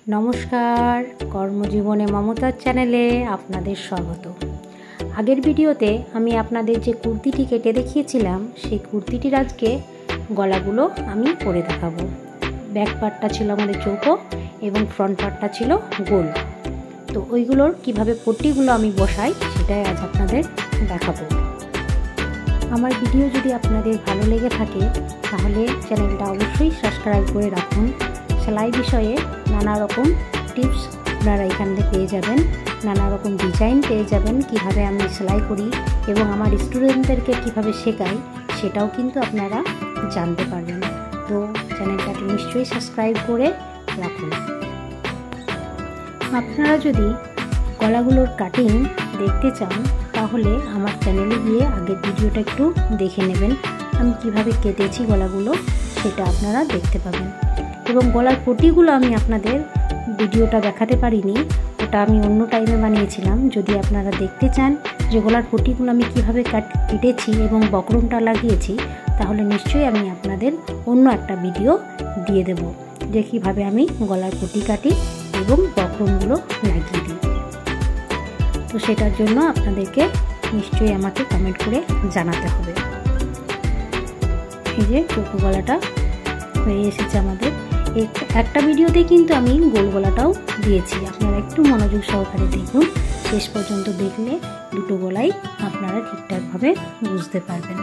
নমস্কার, কর্মজীবনে মমতার চ্যানেলে আপনাদের স্বাগত। আগের ভিডিওতে আমি আপনাদের যে কুর্তিটি কেটে দেখিয়েছিলাম সেই কুর্তিটির আজকে গলাগুলো আমি করে দেখাবো। ব্যাক পার্টটা ছিল আমাদের চৌকো এবং ফ্রন্ট পার্টটা ছিল গোল। তো ওইগুলোর কিভাবে পট্টিগুলো আমি বসাই সেটাই আজ আপনাদের দেখাবো। আমার ভিডিও যদি আপনাদের ভালো লেগে থাকে তাহলে চ্যানেলটা অবশ্যই সাবস্ক্রাইব করে রাখুন। সেলাই বিষয়ে নানা রকম টিপস আপনারা এখান থেকে পেয়ে যাবেন, নানা রকম ডিজাইন পেয়ে যাবেন, কিভাবে আমি সেলাই করি এবং আমার স্টুডেন্টদেরকে কিভাবে শেখাই সেটাও কিন্তু আপনারা জানতে পারবেন। তো চ্যানেলটাকে নিশ্চয়ই সাবস্ক্রাইব করে রাখুন। আপনারা যদি গলাগুলোর কাটিং দেখতে চান তাহলে আমার চ্যানেলে গিয়ে আগের ভিডিওটা একটু দেখে নেবেন। আমি কিভাবে কেটেছি গলাগুলো সেটা আপনারা দেখতে পাবেন। এবং গলার পট্টিগুলো আমি আপনাদের ভিডিওটা দেখাতে পারিনি, ওটা আমি অন্য টাইমে বানিয়েছিলাম। যদি আপনারা দেখতে চান যে গলার পট্টিগুলো আমি কীভাবে কেটেছি এবং বক্রমটা লাগিয়েছি তাহলে নিশ্চয়ই আমি আপনাদের অন্য একটা ভিডিও দিয়ে দেব যে কীভাবে আমি গলার পট্টি কাটি এবং বক্রমগুলো লাগিয়ে দিই। তো সেটার জন্য আপনাদেরকে নিশ্চয়ই আমাকে কমেন্ট করে জানাতে হবে। এই যে চৌকো গলাটা হয়ে এসেছে আমাদের। একটা ভিডিওতে কিন্তু আমি গোল গলাটাও দিয়েছি, আপনারা একটু মনোযোগ সহকারে দেখুন। শেষ পর্যন্ত দেখলে দুটো গলাই আপনারা ঠিকঠাকভাবে বুঝতে পারবেন।